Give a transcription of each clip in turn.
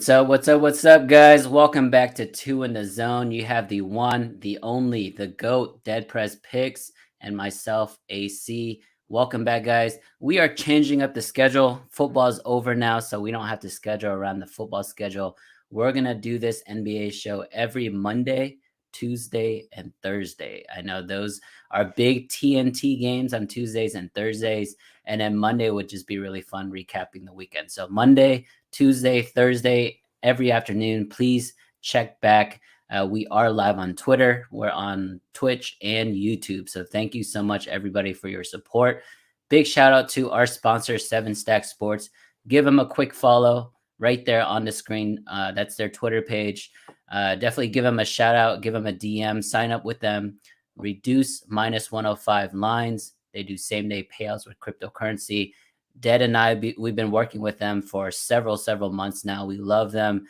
What's up? What's up? What's up, guys? Welcome back to Two in the Zone. You have the one, the only, the GOAT, Dead Press Picks, and myself, AC. Welcome back, guys. We are changing up the schedule. Football's over now, so we don't have to schedule around the football schedule. We're going to do this NBA show every Monday, Tuesday, and Thursday. I know those are big TNT games on Tuesdays and Thursdays, and then Monday would just be really fun recapping the weekend. So, Monday, Tuesday, Thursday, every afternoon. Please check back. We are live on Twitter. We're on Twitch and YouTube. So thank you so much, everybody, for your support. Big shout out to our sponsor, Seven Stack Sports. Give them a quick follow right there on the screen. That's their Twitter page. Definitely give them a shout out. Give them a DM. Sign up with them. Reduce minus 105 lines. They do same day payouts with cryptocurrency. Dead and we've been working with them for several months now. We love them.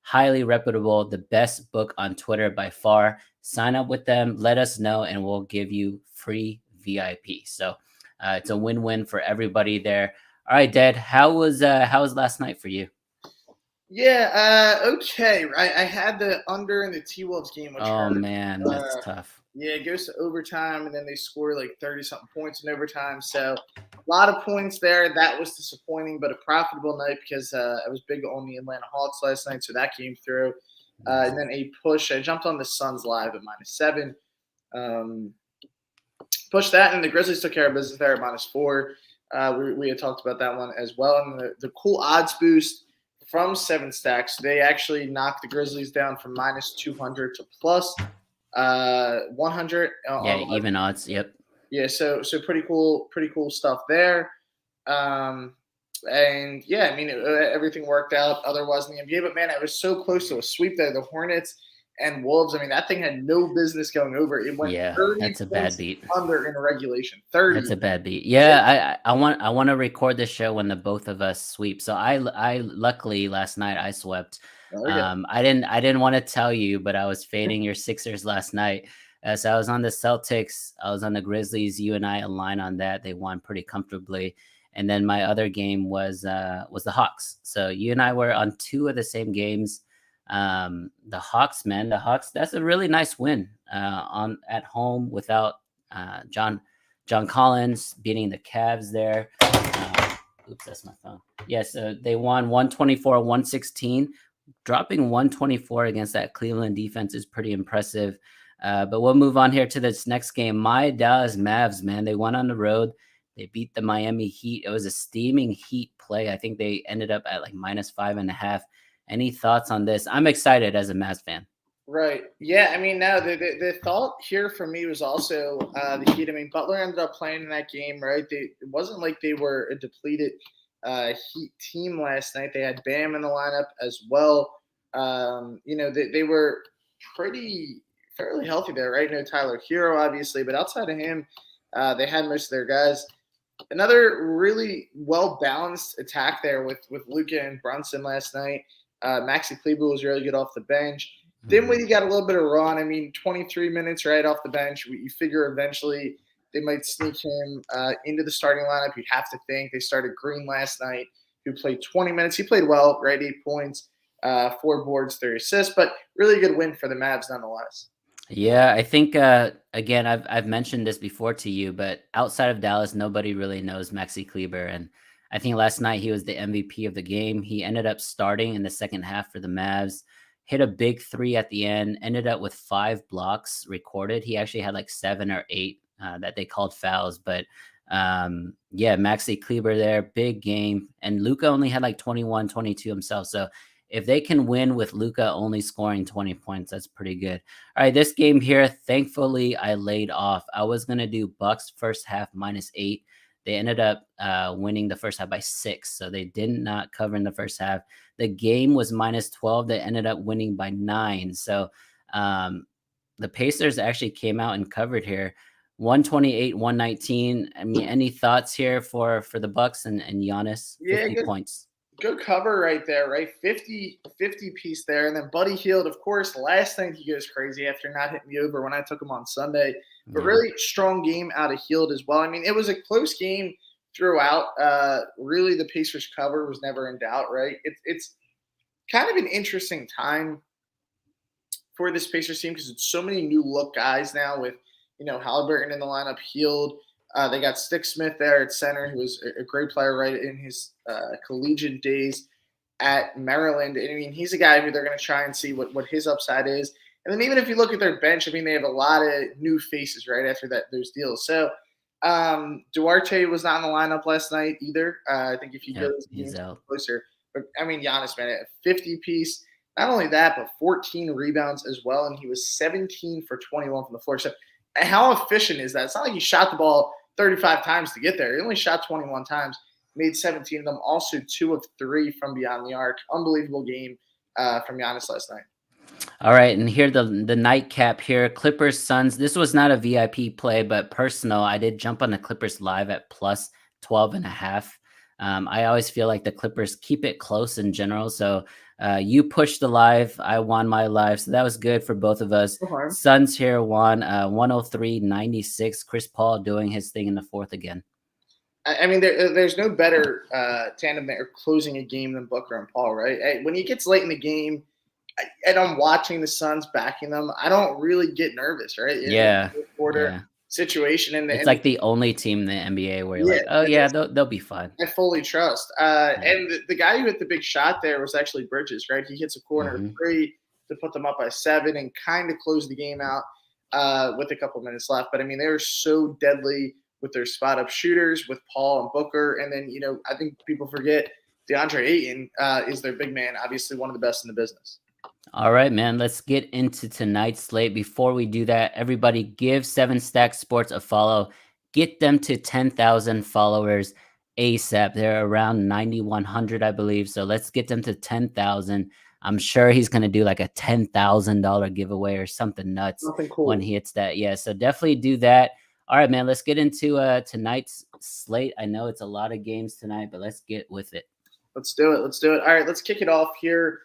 Highly reputable, the best book on Twitter by far. Sign up with them, let us know, and we'll give you free VIP. So it's a win-win for everybody there. All right, Dead, how was last night for you? Yeah, okay. I had the under in the T-Wolves game. Which Oh, hurt. man, that's tough. Yeah, it goes to overtime, and then they score like 30-something points in overtime. So a lot of points there. That was disappointing, but a profitable night because I was big on the Atlanta Hawks last night, so that came through. And then a push. I jumped on the Suns live at -7. Pushed that, and the Grizzlies took care of business there at -4. We had talked about that one as well. And the cool odds boost from Seven Stacks, they actually knocked the Grizzlies down from -200 to plus 100. Yeah, even odds. Yep. Yeah, so pretty cool stuff there. And yeah, I mean everything worked out otherwise in the NBA. But man, I was so close to a sweep there. The Hornets and Wolves. I mean, that thing had no business going over. It went 30 that's a bad beat. Under in regulation. 30. That's a bad beat. Yeah, I want to record the show when the both of us sweep. So I luckily last night I swept. I didn't want to tell you, but I was fading your Sixers last night. So I was on the Celtics, I was on the Grizzlies. You and I aligned on that. They won pretty comfortably. And then my other game was the Hawks. So you and I were on two of the same games. The Hawks, man, that's a really nice win on at home without John Collins beating the Cavs there. Oops, that's my phone. Yes, they won 124-116. Dropping 124 against that Cleveland defense is pretty impressive. But we'll move on here to this next game. My Dallas Mavs, man, they went on the road. They beat the Miami Heat. It was a steaming Heat play. I think they ended up at like -5.5. Any thoughts on this? I'm excited as a Mavs fan. Right. Yeah. I mean, no, the thought here for me was also the Heat. I mean, Butler ended up playing in that game, right? It wasn't like they were a depleted Heat team last night. They had Bam in the lineup as well. They were fairly healthy there, right? No Tyler Hero, obviously, but outside of him, they had most of their guys. Another really well-balanced attack there with Luka and Brunson last night. Maxi Kleber was really good off the bench. Dinwiddie got a little bit of run. I mean, 23 minutes right off the bench. You figure eventually they might sneak him into the starting lineup. You'd have to think. They started Green last night, who played 20 minutes. He played well, right? 8 points, 4 boards, 3 assists, but really good win for the Mavs nonetheless. Yeah, I think again, I've mentioned this before to you, but outside of Dallas, nobody really knows Maxi Kleber, and I think last night he was the MVP of the game. He ended up starting in the second half for the Mavs, hit a big 3 at the end, ended up with 5 blocks recorded. He actually had like 7 or 8 that they called fouls, but yeah, Maxi Kleber there, big game, and Luka only had like 21, 22 himself, so if they can win with Luka only scoring 20 points, that's pretty good. All right, this game here, thankfully, I laid off. I was going to do Bucks first half -8. They ended up winning the first half by 6, so they did not cover in the first half. The game was -12. They ended up winning by 9. So the Pacers actually came out and covered here. 128-119. I mean, any thoughts here for the Bucks and Giannis? 50 points. Good cover right there, right? 50 piece there. And then Buddy Hield, of course, last night he goes crazy after not hitting me over when I took him on Sunday. But really strong game out of Hield as well. I mean, it was a close game throughout. Really, the Pacers cover was never in doubt, right? It's kind of an interesting time for this Pacers team because it's so many new look guys now with Halliburton in the lineup, Healed. They got Stick Smith there at center, who was a great player right in his collegiate days at Maryland. And I mean, he's a guy who they're going to try and see what his upside is. And then even if you look at their bench, I mean, they have a lot of new faces right after those deals. So Duarte was not in the lineup last night either. I think if you go this game closer, but I mean, Giannis, man, a 50 piece. Not only that, but 14 rebounds as well, and he was 17 for 21 from the floor. So, how efficient is that? It's not like he shot the ball 35 times to get there. He only shot 21 times, made 17 of them. Also, 2 of 3 from beyond the arc. Unbelievable game from Giannis last night. All right, and here the nightcap here, Clippers Suns. This was not a VIP play, but personal. I did jump on the Clippers live at plus 12.5. I always feel like the Clippers keep it close in general. So you pushed the live, I won my live, so that was good for both of us. Suns here won 103-96. Chris Paul doing his thing in the fourth again. I mean, there's no better tandem there closing a game than Booker and Paul, right? When he gets late in the game, and I'm watching the Suns backing them, I don't really get nervous, right? Yeah. Situation. And it's like the only team in the NBA where you're like, oh yeah, they'll be fine. I fully trust. And the guy who hit the big shot there was actually Bridges, right? He hits a corner three to put them up by 7 and kind of close the game out with a couple minutes left. But I mean, they were so deadly with their spot up shooters with Paul and Booker. And then, I think people forget DeAndre Ayton is their big man, obviously one of the best in the business. All right, man, let's get into tonight's slate. Before we do that, everybody give 7 Stack Sports a follow. Get them to 10,000 followers ASAP. They're around 9,100, I believe. So let's get them to 10,000. I'm sure he's going to do like a $10,000 giveaway or something nuts when he hits that. Yeah, so definitely do that. All right, man, let's get into tonight's slate. I know it's a lot of games tonight, but let's get with it. Let's do it. All right, let's kick it off here.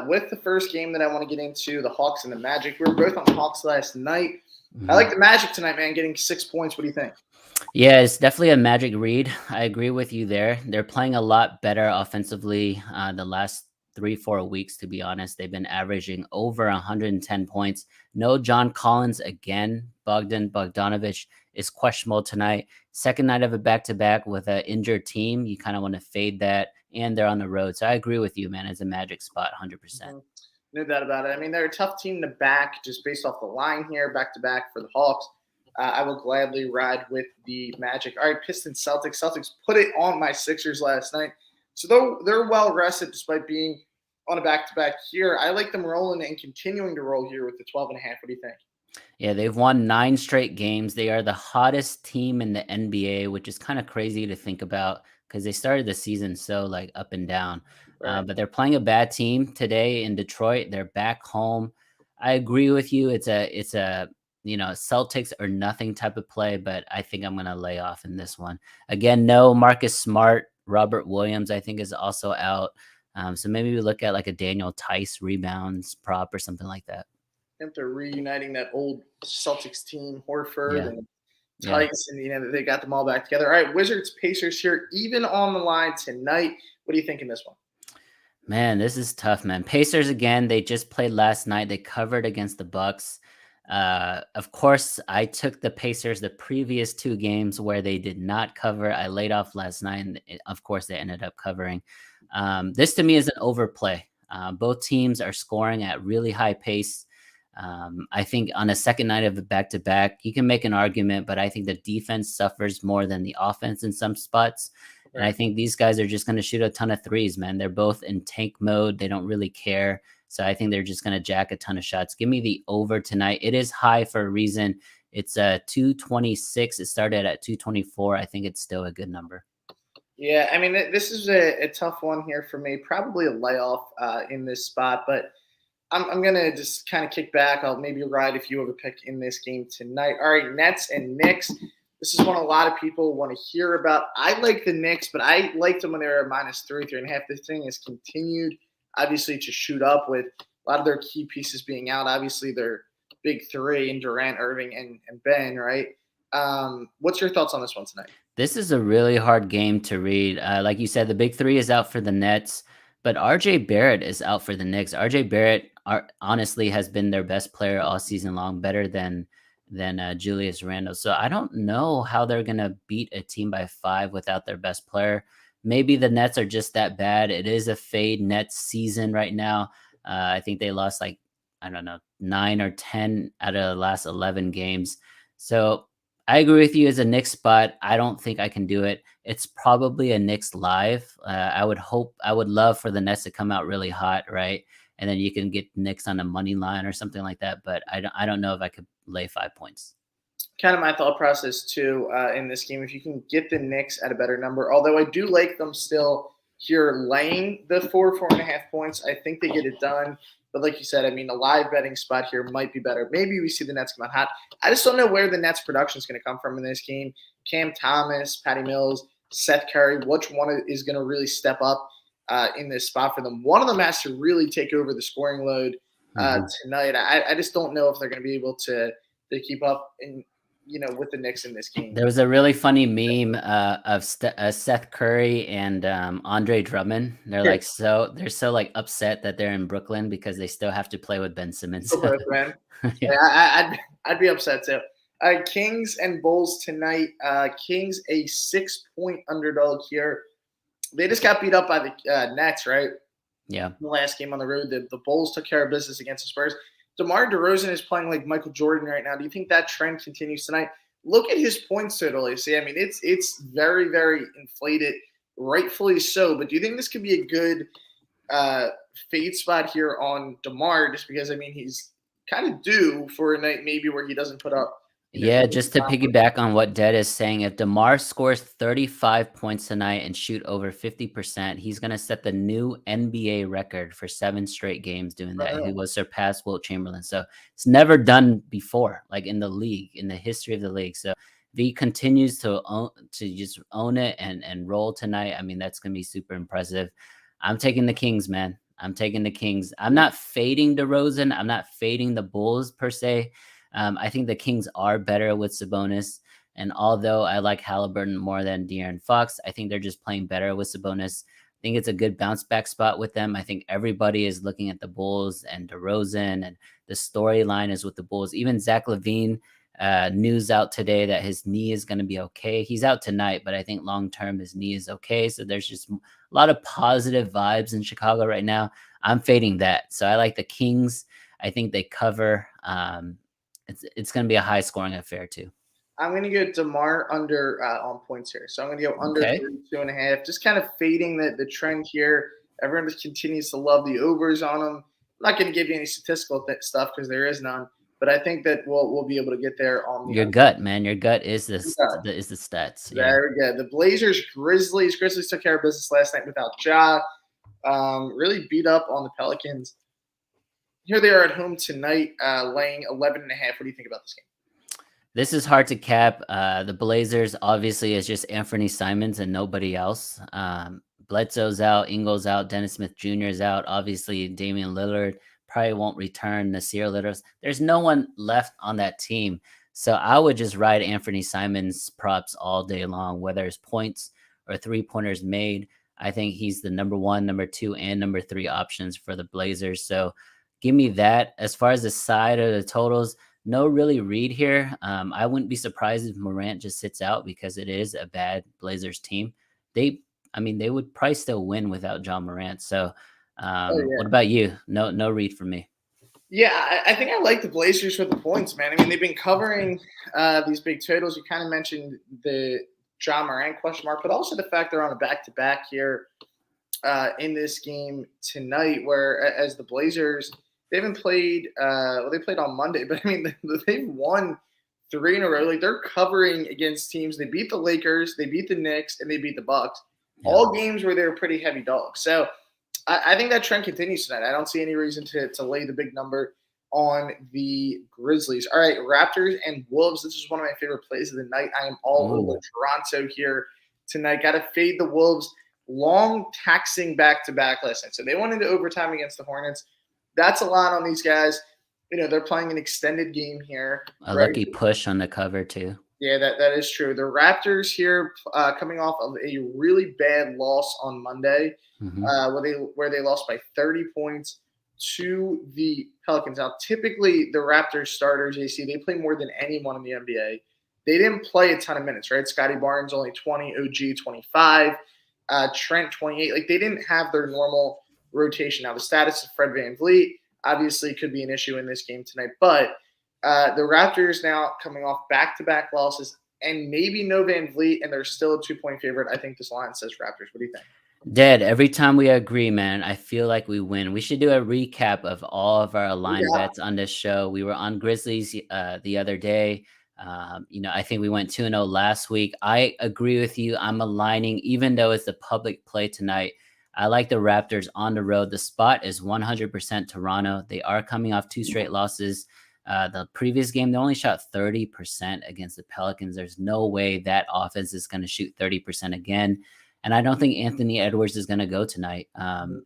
With the first game that I want to get into, the Hawks and the Magic. We were both on the Hawks last night. I like the Magic tonight, man, getting 6 points. What do you think? Yeah, it's definitely a Magic read. I agree with you there. They're playing a lot better offensively the last 3-4 weeks, to be honest. They've been averaging over 110 points. No John Collins again. Bogdan Bogdanovic is questionable tonight. Second night of a back-to-back with an injured team. You kind of want to fade that. And they're on the road. So I agree with you, man. It's a Magic spot, 100%. No doubt about it. I mean, they're a tough team to back just based off the line here, back-to-back for the Hawks. I will gladly ride with the Magic. All right, Pistons, Celtics. Celtics put it on my Sixers last night. So they're well-rested despite being on a back-to-back here. I like them rolling and continuing to roll here with the 12.5. What do you think? Yeah, they've won 9 straight games. They are the hottest team in the NBA, which is kind of crazy to think about because they started the season so like up and down. Right. But they're playing a bad team today in Detroit. They're back home. I agree with you. It's a Celtics or nothing type of play, but I think I'm going to lay off in this one. Again, no Marcus Smart. Robert Williams, I think, is also out. So maybe we look at like a Daniel Tice rebounds prop or something like that. I think they're reuniting that old Celtics team, Horford and Tice, and they got them all back together. All right, Wizards, Pacers here, even on the line tonight. What do you think in this one? Man, this is tough, man. Pacers again. They just played last night. They covered against the Bucks. Of course, I took the Pacers the previous 2 games where they did not cover. I laid off last night, and of course, they ended up covering. This to me is an overplay. Both teams are scoring at really high pace. I think on a second night of a back-to-back, you can make an argument, but I think the defense suffers more than the offense in some spots. And I think these guys are just going to shoot a ton of threes, man. They're both in tank mode. They don't really care. So I think they're just going to jack a ton of shots. Give me the over tonight. It is high for a reason. It's 226. It started at 224. I think it's still a good number. Yeah, I mean, this is a tough one here for me. Probably a layoff in this spot, but I'm going to just kind of kick back. I'll maybe ride if you have a pick in this game tonight. All right, Nets and Knicks. This is one a lot of people want to hear about. I like the Knicks, but I liked them when they were at -3, 3.5. This thing has continued, obviously, to shoot up with a lot of their key pieces being out. Obviously, their big 3 in Durant, Irving, and Ben, right? What's your thoughts on this one tonight? This is a really hard game to read. Like you said, the big 3 is out for the Nets. But RJ Barrett is out for the Knicks. RJ Barrett honestly has been their best player all season long, better than Julius Randle. So I don't know how they're gonna beat a team by 5 without their best player. Maybe the Nets are just that bad. It is a fade Nets season right now. I think they lost like, I don't know, 9 or 10 out of the last 11 games. So I agree with you as a Knicks spot. I don't think I can do it. It's probably a Knicks live. I would love for the Nets to come out really hot, right? And then you can get Knicks on a money line or something like that. But I don't know if I could lay 5 points. Kind of my thought process too in this game. If you can get the Knicks at a better number, although I do like them still here laying the 4.5 points, I think they get it done. But like you said, I mean, a live betting spot here might be better. Maybe we see the Nets come out hot. I just don't know where the Nets production is going to come from in this game. Cam Thomas, Patty Mills, Seth Curry, which one is going to really step up in this spot for them? One of them has to really take over the scoring load tonight. I just don't know if they're going to be able to keep up in with the Knicks in this game. There was a really funny meme of Seth Curry and Andre Drummond. They're so like upset that they're in Brooklyn because they still have to play with Ben Simmons. Yeah, I'd be upset too. Kings and Bulls tonight. Kings a 6-point underdog here. They just got beat up by the Nets, right? Yeah. The last game on the road, the Bulls took care of business against the Spurs. DeMar DeRozan is playing like Michael Jordan right now. Do you think that trend continues tonight? Look at his points total, AC. I mean, it's very, very inflated, rightfully so. But do you think this could be a good fade spot here on DeMar? Just because, I mean, he's kind of due for a night maybe where he doesn't put up. Yeah, just to piggyback on what Dead is saying, if DeMar scores 35 points tonight and shoot over 50%, he's going to set the new NBA record for 7 straight games doing that. He will surpass Wilt Chamberlain. So it's never done before, like in the league, in the history of the league. So if he continues to just own it and roll tonight, I mean, that's going to be super impressive. I'm taking the Kings, man. I'm taking the Kings. I'm not fading DeRozan. I'm not fading the Bulls per se. I think the Kings are better with Sabonis. And although I like Halliburton more than De'Aaron Fox, I think they're just playing better with Sabonis. I think it's a good bounce back spot with them. I think everybody is looking at the Bulls and DeRozan, and the storyline is with the Bulls. Even Zach LaVine, news out today that his knee is going to be okay. He's out tonight, but I think long-term his knee is okay. So there's just a lot of positive vibes in Chicago right now. I'm fading that. So I like the Kings. I think they cover. It's going to be a high scoring affair too. I'm going to go DeMar under on points here. So I'm going to go under 32.5. Just kind of fading the trend here. Everyone just continues to love the overs on them. I'm not going to give you any statistical stuff because there is none. But I think that we'll be able to get there on your gut, man. Your gut is the stats. Yeah. Very good. The Blazers, Grizzlies took care of business last night without Ja. Really beat up on the Pelicans. Here they are at home tonight, laying 11.5. What do you think about this game? This is hard to cap. The Blazers obviously is just Anthony Simons and nobody else. Bledsoe's out, Ingles out, Dennis Smith Jr. is out. Obviously, Damian Lillard probably won't return. Nasir Little. There's no one left on that team. So I would just ride Anthony Simons props all day long, whether it's points or 3-pointers made. I think he's the number 1, number 2, and number 3 options for the Blazers. So give me that. As far as the side of the totals, no really read here. I wouldn't be surprised if Morant just sits out because it is a bad Blazers team. They would probably still win without John Morant. So what about you? No read for me. Yeah, I think I like the Blazers with the points, man. I mean, they've been covering these big totals. You kind of mentioned the John Morant question mark, but also the fact they're on a back-to-back here in this game tonight, where as the Blazers – they haven't played. They played on Monday, but I mean, they've won 3 in a row. Like they're covering against teams. They beat the Lakers, they beat the Knicks, and they beat the Bucks. Yeah. All games where they were pretty heavy dogs. So I think that trend continues tonight. I don't see any reason to lay the big number on the Grizzlies. All right, Raptors and Wolves. This is one of my favorite plays of the night. I am all over Toronto here tonight. Got to fade the Wolves. Long taxing back-to-back last night. So they went into overtime against the Hornets. That's a lot on these guys. They're playing an extended game here. A lucky push on the cover too. Yeah, that is true. The Raptors here, coming off of a really bad loss on Monday, Hmm. where they lost by 30 points to the Pelicans. Now, typically the Raptors starters, AC, they play more than anyone in the NBA. They didn't play a ton of minutes, right? Scotty Barnes only 20, OG 25, Trent 28. Like they didn't have their normal rotation. Now, the status of Fred VanVleet obviously could be an issue in this game tonight, but the Raptors now coming off back-to-back losses and maybe no Van Vliet, and they're still a 2-point favorite. I think this line says Raptors. What do you think? Dead. Every time we agree, man, I feel like we win. We should do a recap of all of our line Yeah, bets on this show. We were on Grizzlies the other day. I think we went 2-0 last week. I agree with you. I'm aligning, even though it's the public play tonight. I like the Raptors on the road. The spot is 100% Toronto. They are coming off 2 straight losses. The previous game, they only shot 30% against the Pelicans. There's no way that offense is going to shoot 30% again. And I don't think Anthony Edwards is going to go tonight.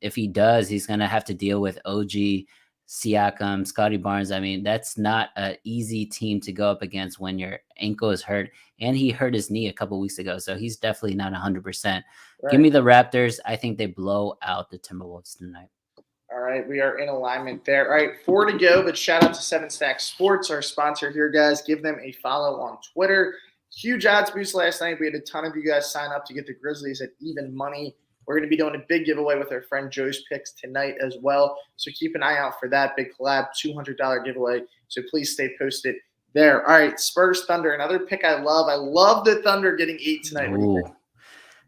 If he does, he's going to have to deal with OG, Siakam, Scotty Barnes. I mean, that's not an easy team to go up against when your ankle is hurt. And he hurt his knee a couple weeks ago. So he's definitely not 100%. Give right. me the Raptors. I think they blow out the Timberwolves tonight. All right, we are in alignment there. All right, 4 to go, but shout out to Seven Stack Sports, our sponsor here, guys. Give them a follow on Twitter. Huge odds boost last night. We had a ton of you guys sign up to get the Grizzlies at even money. We're going to be doing a big giveaway with our friend Joe's Picks tonight as well. So keep an eye out for that big collab, $200 giveaway. So please stay posted there. All right, Spurs Thunder, another pick I love. I love the Thunder getting 8 tonight. What do you think?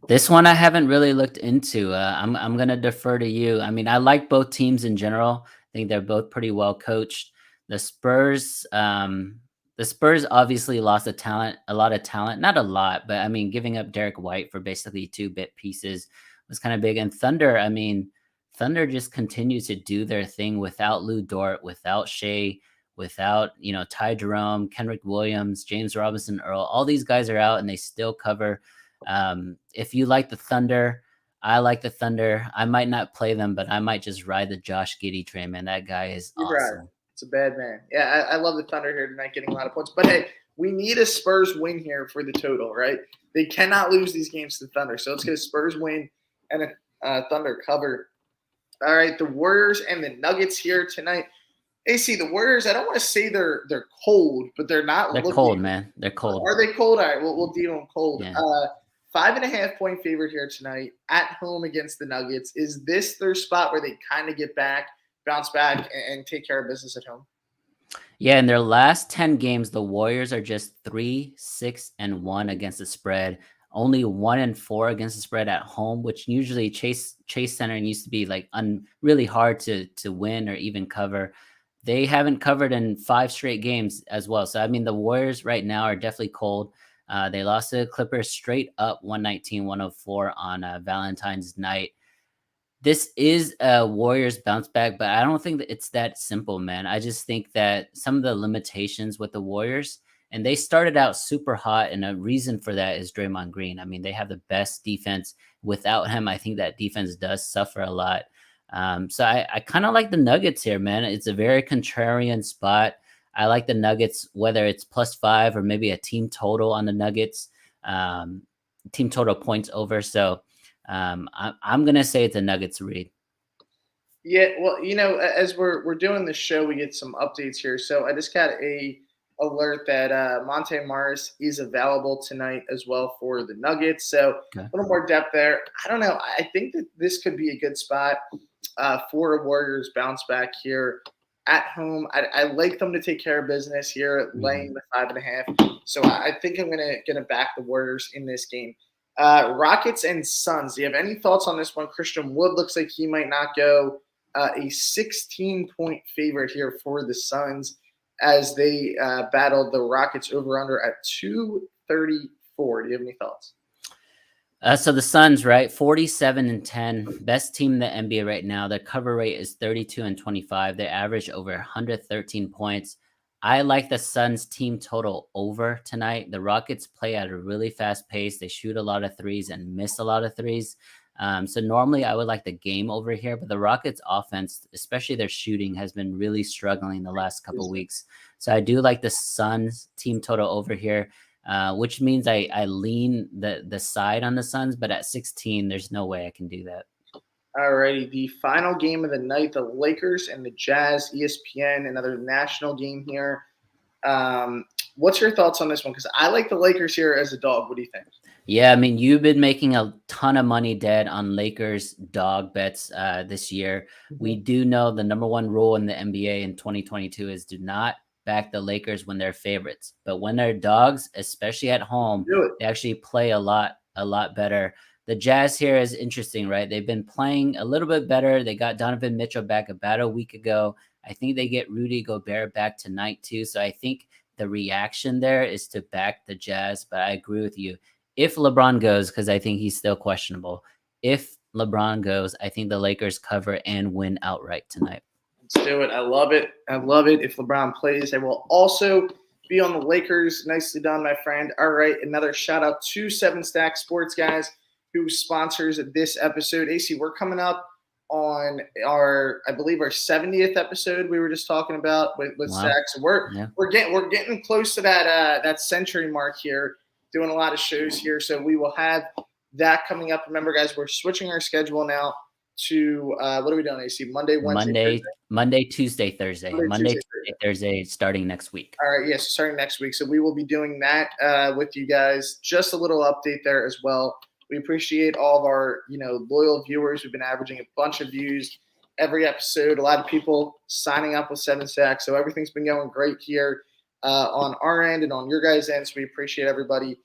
This one I haven't really looked into. I'm gonna defer to you. I mean, I like both teams in general. I think they're both pretty well coached. The Spurs, the Spurs obviously lost a lot of talent, not a lot, but I mean, giving up Derek White for basically 2 bit pieces was kind of big. And Thunder, I mean, Thunder just continues to do their thing without Lou Dort, without Shea, without Ty Jerome, Kenrick Williams, James Robinson, Earl. All these guys are out and they still cover. If you like the Thunder, I like the Thunder. I might not play them, but I might just ride the Josh Giddey train, man. That guy is You're right. awesome. It's a bad man. Yeah, I love the Thunder here tonight getting a lot of points. But hey, we need a Spurs win here for the total, right? They cannot lose these games to the Thunder. So let's get a Spurs win and a Thunder cover. All right, the Warriors and the Nuggets here tonight. AC, the Warriors, I don't want to say they're cold, but they're not They're looking. cold, man. They're cold. Are they cold? All right, we'll deal them cold. Yeah. 5.5-point favorite here tonight at home against the Nuggets. Is this their spot where they kind of get back, bounce back, and take care of business at home? Yeah, in their last 10 games, the Warriors are just 3-6-1 against the spread. Only 1-4 against the spread at home, which usually Chase Center used to be like really hard to win or even cover. They haven't covered in 5 straight games as well. So I mean, the Warriors right now are definitely cold. They lost to the Clippers straight up 119-104 on Valentine's night. This is a Warriors bounce back, but I don't think that it's that simple, man. I just think that some of the limitations with the Warriors, and they started out super hot, and a reason for that is Draymond Green. I mean, they have the best defense. Without him, I think that defense does suffer a lot. So I kind of like the Nuggets here, man. It's a very contrarian spot. I like the Nuggets, whether it's +5 or maybe a team total on the Nuggets, team total points over. So I'm gonna say it's a Nuggets read. Yeah, well, as we're doing the show, we get some updates here. So I just got a alert that Monte Morris is available tonight as well for the Nuggets. So Okay. a little more depth there. I don't know. I think that this could be a good spot for a Warriors bounce back here at home. I like them to take care of business here, laying the 5.5. So I think I'm gonna back the Warriors in this game. Rockets and Suns. Do you have any thoughts on this one? Christian Wood looks like he might not go. A 16-point favorite here for the Suns as they battled the Rockets over under at 234. Do you have any thoughts? So the Suns, right, 47-10, best team in the NBA right now. Their cover rate is 32-25. They average over 113 points. I like the Suns team total over tonight. The Rockets play at a really fast pace. They shoot a lot of threes and miss a lot of threes. So normally I would like the game over here, but the Rockets offense, especially their shooting, has been really struggling the last couple weeks. So I do like the Suns team total over here. which means I lean the side on the Suns. But at 16, there's no way I can do that. Alrighty, the final game of the night, the Lakers and the Jazz, ESPN, another national game here. What's your thoughts on this one? Because I like the Lakers here as a dog. What do you think? Yeah, I mean, you've been making a ton of money dead on Lakers dog bets this year. We do know the number one rule in the NBA in 2022 is do not back the Lakers when they're favorites. But when they're dogs, especially at home, Do it. they actually play a lot better. The Jazz here is interesting, right? They've been playing a little bit better. They got Donovan Mitchell back about a week ago. I think they get Rudy Gobert back tonight too. So I think the reaction there is to back the Jazz. But I agree with you. If LeBron goes, because I think he's still questionable, if LeBron goes, I think the Lakers cover and win outright tonight. Let's do it. I love it. I love it. If LeBron plays, I will also be on the Lakers. Nicely done, my friend. All right, another shout out to Seven Stack Sports, guys, who sponsors this episode. AC, we're coming up on I believe our 70th episode we were just talking about with Wow. Stacks. So we're getting close to that century mark here, doing a lot of shows here. So we will have that coming up. Remember, guys, we're switching our schedule now to what are we doing, AC? Monday, Tuesday, Thursday. Tuesday, Thursday, starting next week. All right, yes, starting next week. So we will be doing that with you guys. Just a little update there as well. We appreciate all of our, loyal viewers. We've been averaging a bunch of views every episode. A lot of people signing up with Seven Stacks. So everything's been going great here on our end and on your guys' end. So we appreciate everybody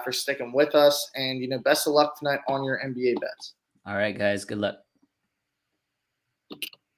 for sticking with us. And, best of luck tonight on your NBA bets. All right, guys. Good luck.